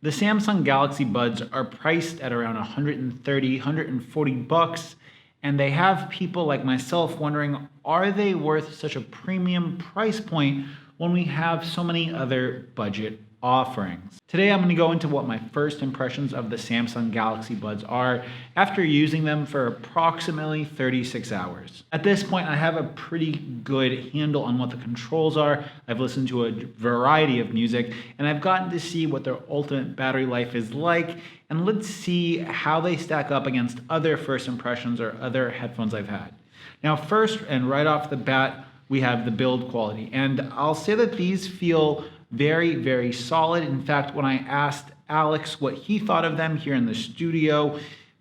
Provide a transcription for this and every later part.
The Samsung Galaxy Buds are priced at around 130, 140 bucks, and they have people like myself wondering, are they worth such a premium price point when we have so many other budget offerings? Today I'm going to go into what my first impressions of the Samsung Galaxy Buds are after using them for approximately 36 hours. At this point I have a pretty good handle on what the controls are. I've listened to a variety of music and I've gotten to see what their ultimate battery life is like, and let's see how they stack up against other first impressions or other headphones I've had. Now first, and right off the bat, we have the build quality, and I'll say that these feel very, very solid. In fact, when I asked Alex what he thought of them here in the studio,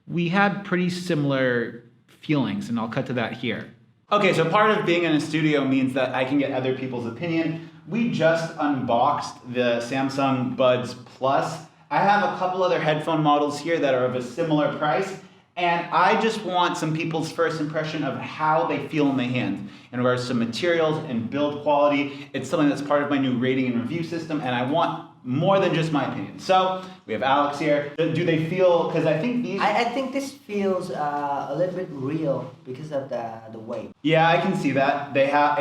we had pretty similar feelings, and I'll cut to that here. Okay, so part of being in a studio means that I can get other people's opinion. We just unboxed the Samsung Buds Plus. I have a couple other headphone models here that are of a similar price, and I just want some people's first impression of how they feel in the hand in regards to materials and build quality. It's something that's part of my new rating and review system, and I want more than just my opinion. So we have Alex here. Do they feel, because I think these... I think this feels a little bit real because of the weight. Yeah, I can see that. They have,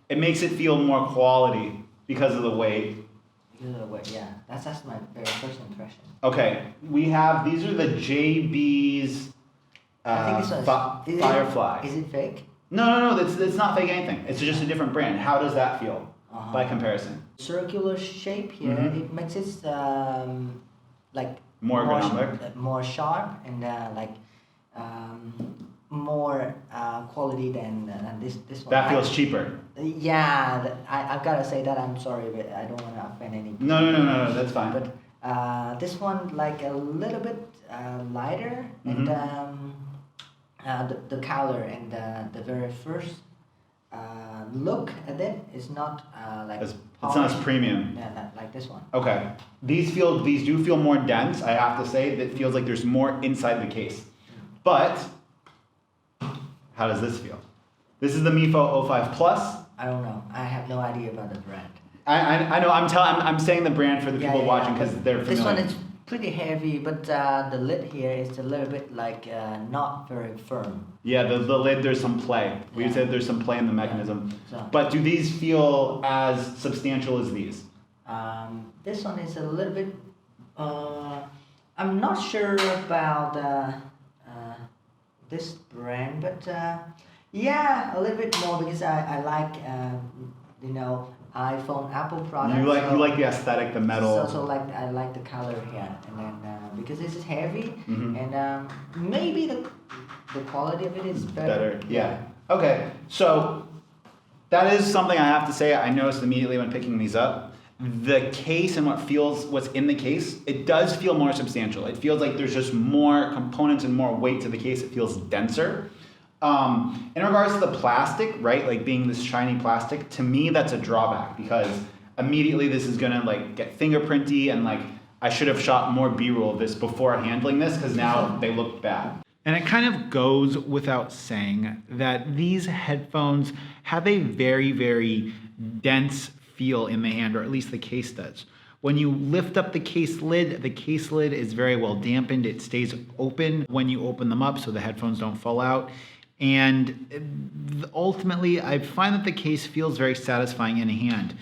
it makes it feel more quality because of the weight. Yeah, that's my very first impression. Okay, we have, these are the JB's I think this one Firefly. Is it fake? No, it's not fake anything. It's just a different brand. How does that feel by comparison? Circular shape here, it makes it like more ergonomic, more sharp, and more quality than this one. That feels cheaper. Yeah, I've got to say that. I'm sorry, but I don't want to offend any. No, that's fine. But this one like a little bit lighter, and the color and the very first look at it is not it's not as premium. Yeah, not like this one. Okay, these do feel more dense. I have to say that feels like there's more inside the case, but. How does this feel? This is the MiFo 05 Plus. I don't know. I have no idea about the brand. I know. I'm saying the brand for the people watching because they're familiar. This one is pretty heavy, but the lid here is a little bit like not very firm. Yeah, the lid, there's some play. We said there's some play in the mechanism. Yeah. So, but do these feel as substantial as these? this one is a little bit. I'm not sure about this brand, but yeah, a little bit more because I like iPhone, Apple products. You like the aesthetic, the metal. So like I like the color here, and then because this is heavy, and maybe the quality of it is better. Yeah. Okay, so that is something I have to say. I noticed immediately when picking these up. The case and what's in the case, it does feel more substantial. It feels like there's just more components and more weight to the case. It feels denser. In regards to the plastic, right, like being this shiny plastic, to me that's a drawback because immediately this is gonna like get fingerprinty, and like I should have shot more B-roll of this before handling this because now they look bad. And it kind of goes without saying that these headphones have a very, very dense feel in the hand, or at least the case does. When you lift up the case lid is very well dampened. It stays open when you open them up so the headphones don't fall out. And ultimately, I find that the case feels very satisfying in hand.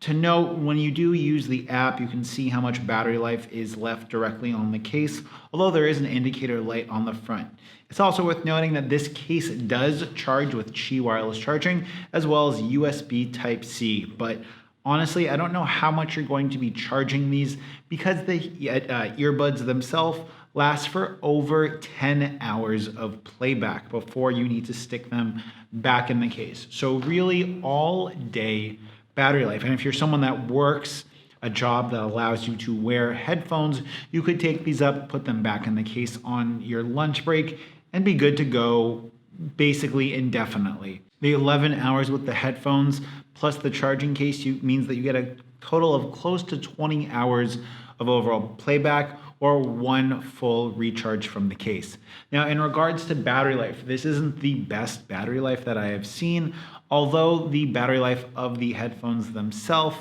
To note, when you do use the app, you can see how much battery life is left directly on the case, although there is an indicator light on the front. It's also worth noting that this case does charge with Qi wireless charging as well as USB Type-C, but honestly, I don't know how much you're going to be charging these because the earbuds themselves last for over 10 hours of playback before you need to stick them back in the case. So really all day battery life. And if you're someone that works a job that allows you to wear headphones, you could take these up, put them back in the case on your lunch break, and be good to go basically indefinitely. The 11 hours with the headphones plus the charging case means that you get a total of close to 20 hours of overall playback, or one full recharge from the case. Now, in regards to battery life, this isn't the best battery life that I have seen, although the battery life of the headphones themselves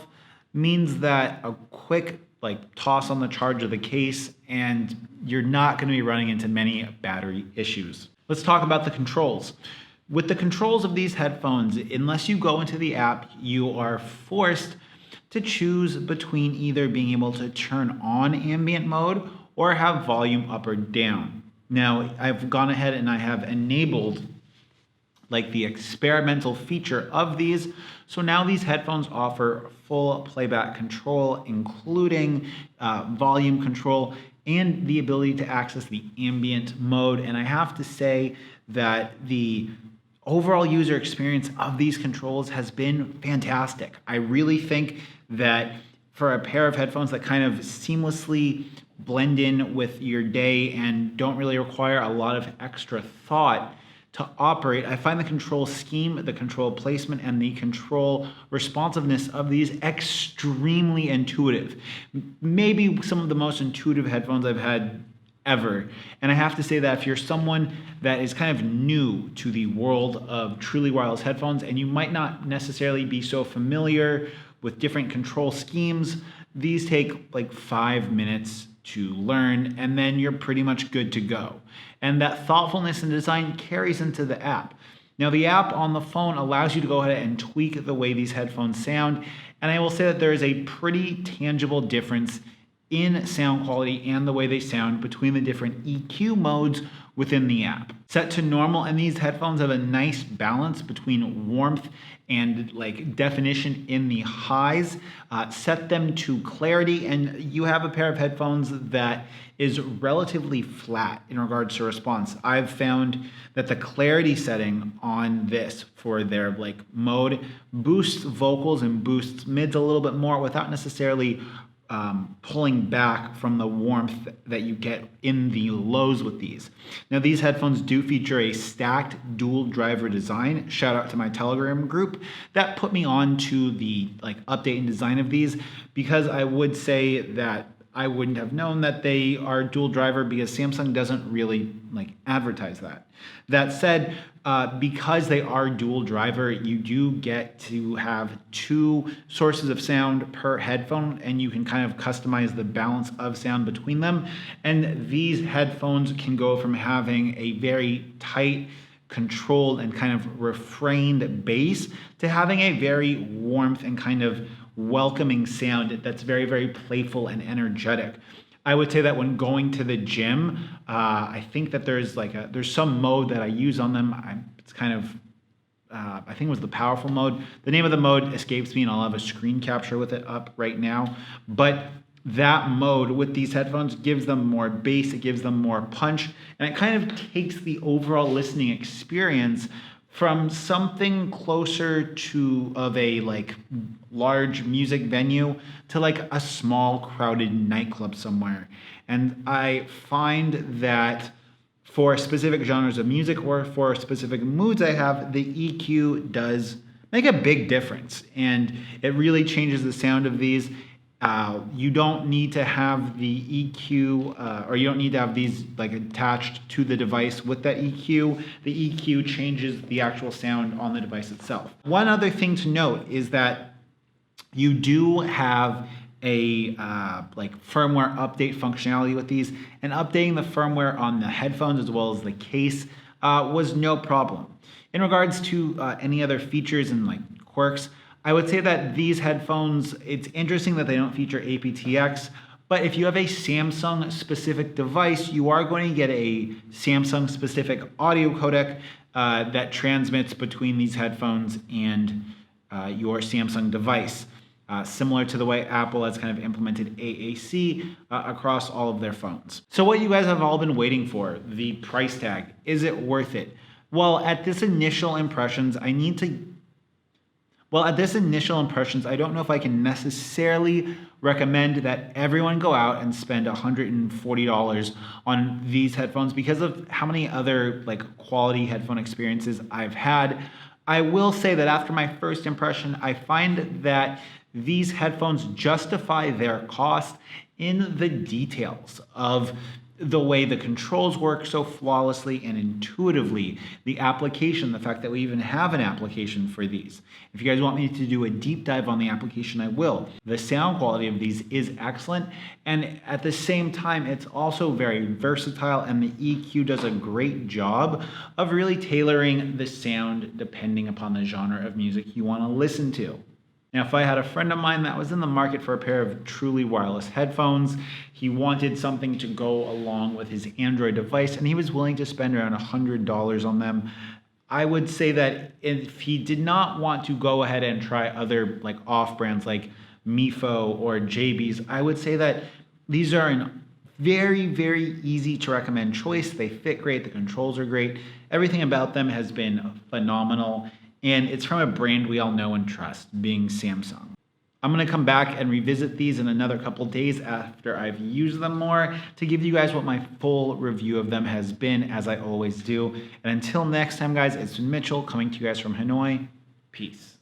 means that a quick like toss on the charge of the case, and you're not going to be running into many battery issues. Let's talk about the controls. With the controls of these headphones, unless you go into the app, you are forced to choose between either being able to turn on ambient mode or have volume up or down. Now, I've gone ahead and I have enabled like the experimental feature of these. So now these headphones offer full playback control, including volume control and the ability to access the ambient mode. And I have to say that the overall user experience of these controls has been fantastic. I really think that for a pair of headphones that kind of seamlessly blend in with your day and don't really require a lot of extra thought to operate, I find the control scheme, the control placement, and the control responsiveness of these extremely intuitive. Maybe some of the most intuitive headphones I've had ever. And I have to say that if you're someone that is kind of new to the world of truly wireless headphones and you might not necessarily be so familiar with different control schemes, these take like 5 minutes to learn, and then you're pretty much good to go. And that thoughtfulness and design carries into the app. Now, the app on the phone allows you to go ahead and tweak the way these headphones sound, and I will say that there is a pretty tangible difference in sound quality and the way they sound between the different EQ modes within the app. Set to normal, and these headphones have a nice balance between warmth and like definition in the highs. Set them to clarity, and you have a pair of headphones that is relatively flat in regards to response. I've found that the clarity setting on this for their like mode boosts vocals and boosts mids a little bit more without necessarily pulling back from the warmth that you get in the lows with these. Now, these headphones do feature a stacked dual driver design. Shout out to my Telegram group that put me on to the like update and design of these, because I would say that I wouldn't have known that they are dual driver because Samsung doesn't really like advertise that. That said, because they are dual driver, you do get to have 2 sources of sound per headphone, and you can kind of customize the balance of sound between them. And these headphones can go from having a very tight, controlled, and kind of refrained bass to having a very warmth and kind of welcoming sound that's very, very playful and energetic. I would say that when going to the gym, I think that there's some mode that I use on them. It's kind of, I think it was the powerful mode. The name of the mode escapes me, and I'll have a screen capture with it up right now. But that mode with these headphones gives them more bass, it gives them more punch, and it kind of takes the overall listening experience from something closer to of a like large music venue to like a small crowded nightclub somewhere. And I find that for specific genres of music or for specific moods I have, the EQ does make a big difference, and it really changes the sound of these. You don't need to have the EQ, or you don't need to have these like attached to the device with that EQ. The EQ changes the actual sound on the device itself. One other thing to note is that you do have a like firmware update functionality with these, and updating the firmware on the headphones as well as the case was no problem. In regards to any other features and like quirks, I would say that these headphones, it's interesting that they don't feature aptX, but if you have a Samsung specific device, you are going to get a Samsung specific audio codec that transmits between these headphones and your Samsung device. Similar to the way Apple has kind of implemented AAC across all of their phones. So what you guys have all been waiting for, the price tag, is it worth it? Well, at this initial impressions, I don't know if I can necessarily recommend that everyone go out and spend $140 on these headphones because of how many other like quality headphone experiences I've had. I will say that after my first impression, I find that these headphones justify their cost in the details of the way the controls work so flawlessly and intuitively, the application, the fact that we even have an application for these. If you guys want me to do a deep dive on the application, I will. The sound quality of these is excellent, and at the same time, it's also very versatile, and the EQ does a great job of really tailoring the sound depending upon the genre of music you want to listen to. Now, if I had a friend of mine that was in the market for a pair of truly wireless headphones, he wanted something to go along with his Android device, and he was willing to spend around $100 on them, I would say that if he did not want to go ahead and try other like off brands like Mifo or JB's, I would say that these are an very, very easy to recommend choice. They fit great, the controls are great, everything about them has been phenomenal. And it's from a brand we all know and trust, being Samsung. I'm going to come back and revisit these in another couple days after I've used them more to give you guys what my full review of them has been, as I always do. And until next time, guys, it's Mitchell coming to you guys from Hanoi. Peace.